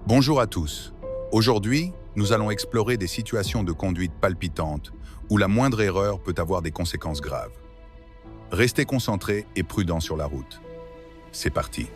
Bonjour à tous. Aujourd'hui, nous allons explorer des situations de conduite palpitantes où la moindre erreur peut avoir des conséquences graves. Restez concentrés et prudents sur la route. C'est parti.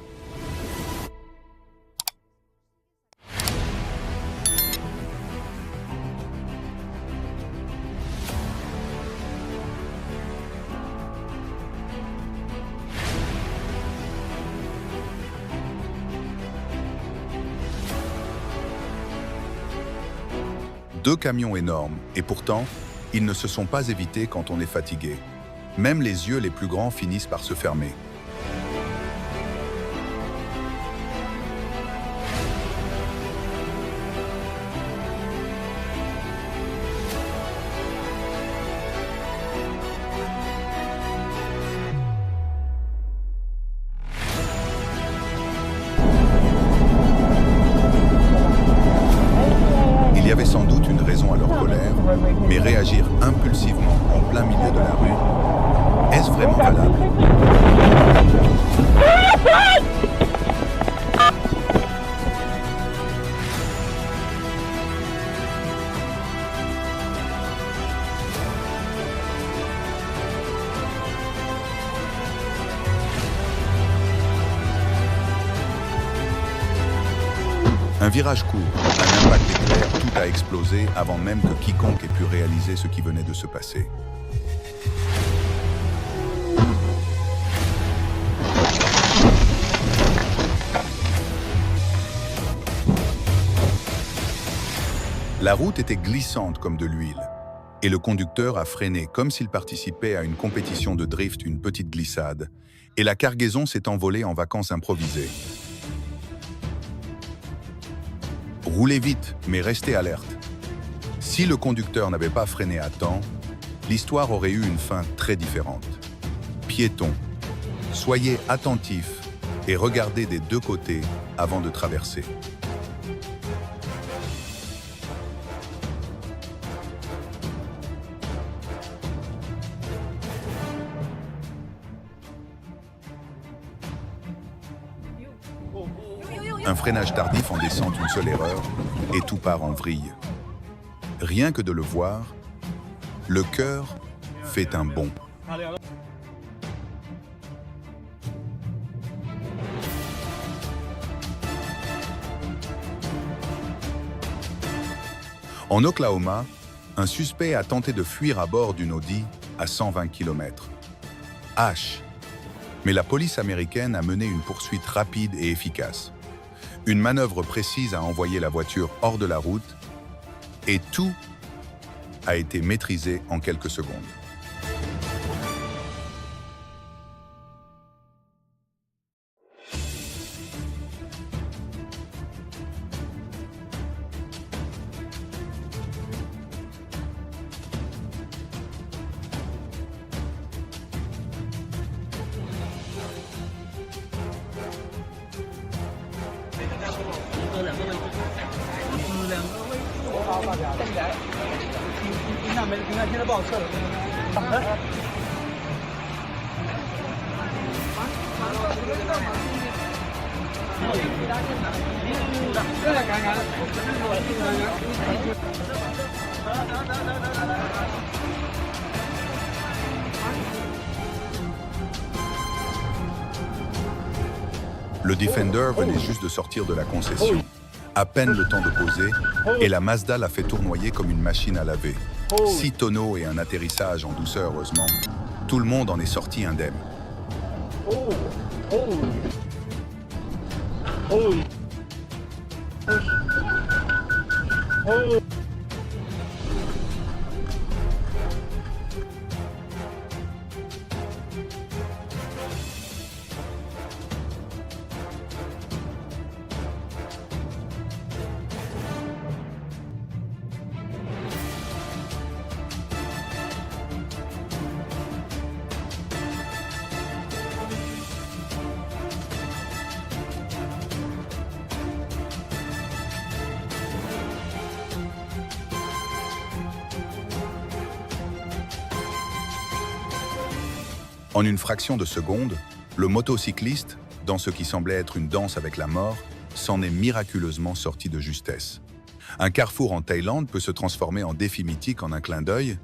Deux camions énormes, et pourtant, ils ne se sont pas évités quand on est fatigué. Même les yeux les plus grands finissent par se fermer. Il y avait sans doute une raison à leur colère, mais réagir impulsivement en plein milieu de la rue, est-ce vraiment valable? Un virage court, un impact éclair, tout a explosé avant même que quiconque ait pu réaliser ce qui venait de se passer. La route était glissante comme de l'huile, et le conducteur a freiné comme s'il participait à une compétition de drift, une petite glissade, et la cargaison s'est envolée en vacances improvisées. Roulez vite, mais restez alerte. Si le conducteur n'avait pas freiné à temps, l'histoire aurait eu une fin très différente. Piétons, soyez attentifs et regardez des deux côtés avant de traverser. Un freinage tardif en descente, une seule erreur, et tout part en vrille. Rien que de le voir, le cœur fait un bond. En Oklahoma, un suspect a tenté de fuir à bord d'une Audi à 120 km. H. Mais la police américaine a mené une poursuite rapide et efficace. Une manœuvre précise a envoyé la voiture hors de la route et tout a été maîtrisé en quelques secondes. Le Defender venait juste de sortir de la concession. À peine le temps de poser, et la Mazda l'a fait tournoyer comme une machine à laver. 6 tonneaux et un atterrissage en douceur, heureusement. Tout le monde en est sorti indemne. En une fraction de seconde, le motocycliste, dans ce qui semblait être une danse avec la mort, s'en est miraculeusement sorti de justesse. Un carrefour en Thaïlande peut se transformer en défi mythique en un clin d'œil.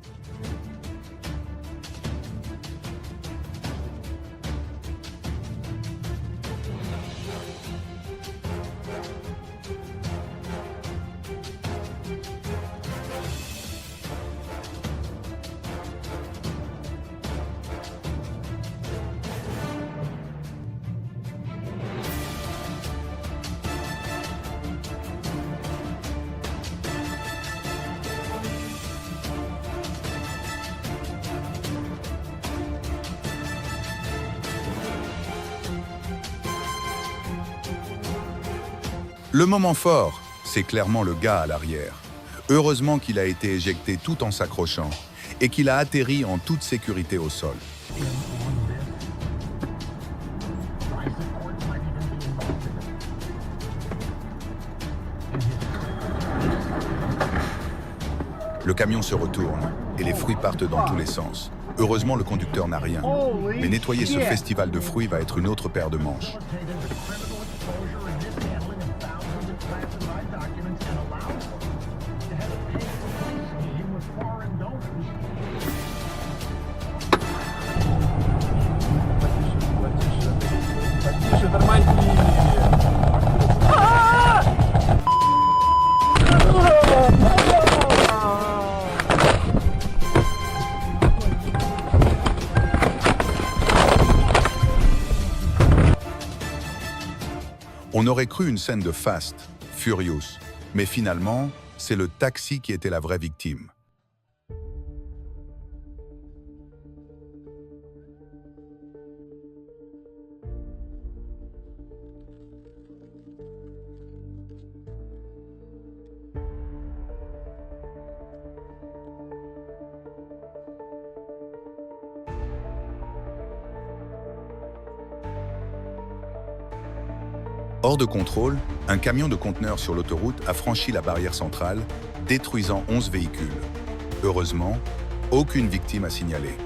Le moment fort, c'est clairement le gars à l'arrière. Heureusement qu'il a été éjecté tout en s'accrochant et qu'il a atterri en toute sécurité au sol. Le camion se retourne et les fruits partent dans tous les sens. Heureusement, le conducteur n'a rien. Mais nettoyer ce festival de fruits va être une autre paire de manches. On aurait cru une scène de Fast, Furious, mais finalement, c'est le taxi qui était la vraie victime. Hors de contrôle, un camion de conteneurs sur l'autoroute a franchi la barrière centrale, détruisant 11 véhicules. Heureusement, aucune victime à signaler.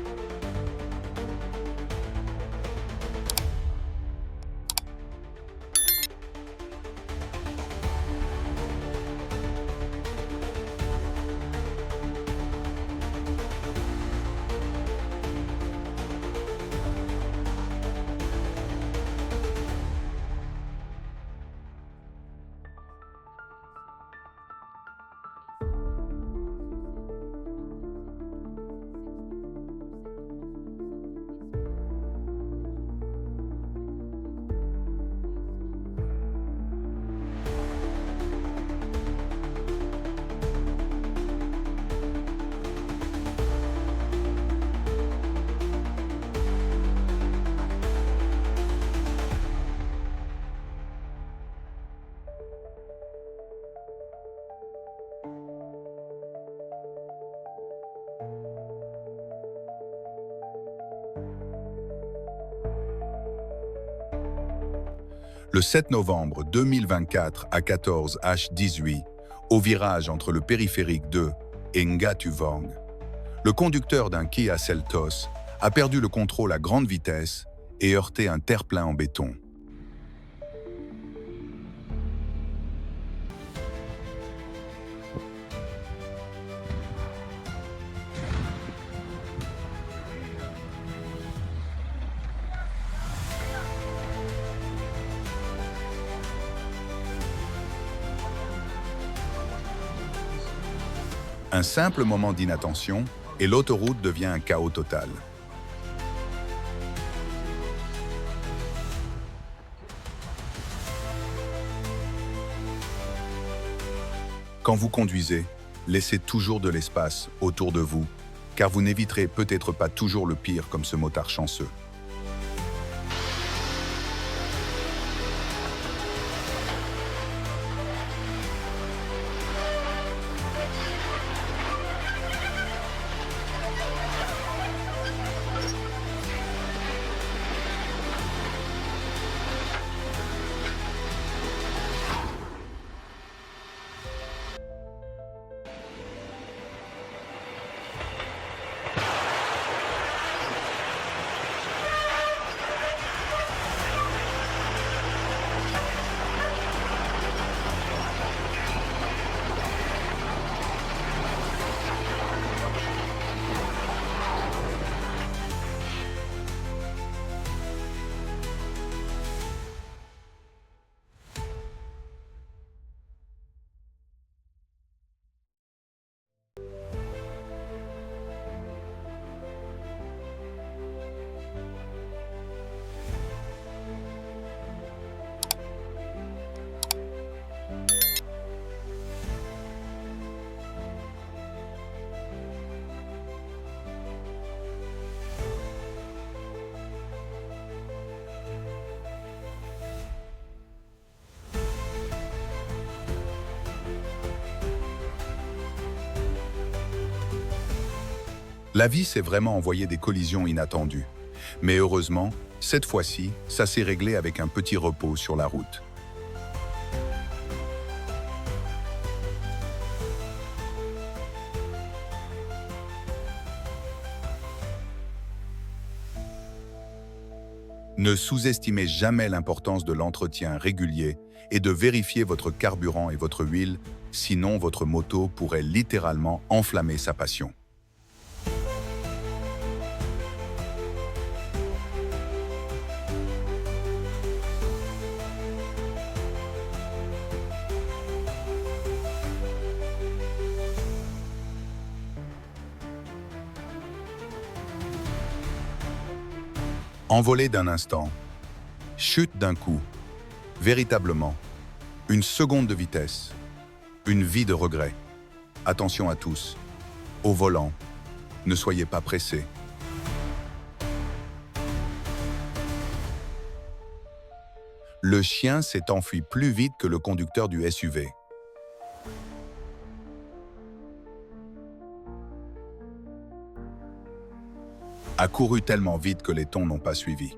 Le 7 novembre 2024 à 14h18, au virage entre le périphérique 2 et Ngatuvong, le conducteur d'un Kia Seltos a perdu le contrôle à grande vitesse et heurté un terre-plein en béton. Un simple moment d'inattention et l'autoroute devient un chaos total. Quand vous conduisez, laissez toujours de l'espace autour de vous, car vous n'éviterez peut-être pas toujours le pire comme ce motard chanceux. La vie s'est vraiment envoyé des collisions inattendues. Mais heureusement, cette fois-ci, ça s'est réglé avec un petit repos sur la route. Ne sous-estimez jamais l'importance de l'entretien régulier et de vérifier votre carburant et votre huile, sinon votre moto pourrait littéralement enflammer sa passion. Envolée d'un instant, chute d'un coup, véritablement, une seconde de vitesse, une vie de regret. Attention à tous, au volant, ne soyez pas pressés. Le chien s'est enfui plus vite que le conducteur du SUV. A couru tellement vite que les tons n'ont pas suivi.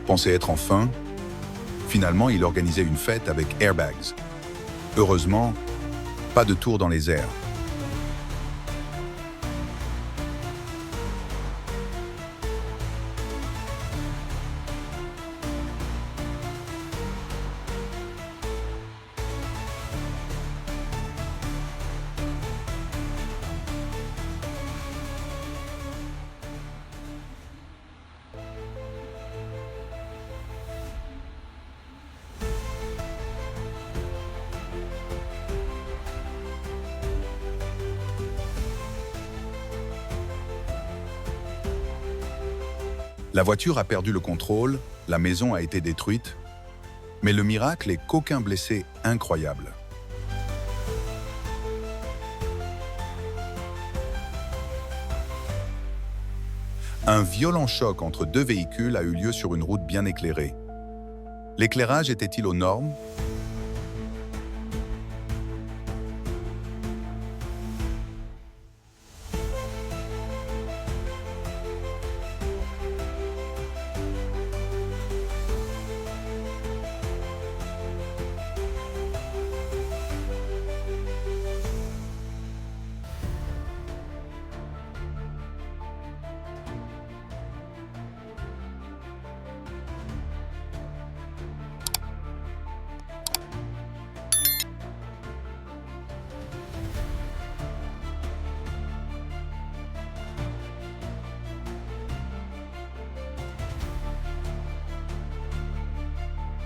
Pensait être en fin, finalement il organisait une fête avec airbags. Heureusement, pas de tour dans les airs. La voiture a perdu le contrôle, la maison a été détruite, mais le miracle est qu'aucun blessé incroyable. Un violent choc entre deux véhicules a eu lieu sur une route bien éclairée. L'éclairage était-il aux normes ?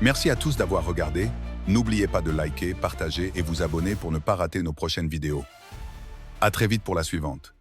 Merci à tous d'avoir regardé. N'oubliez pas de liker, partager et vous abonner pour ne pas rater nos prochaines vidéos. À très vite pour la suivante.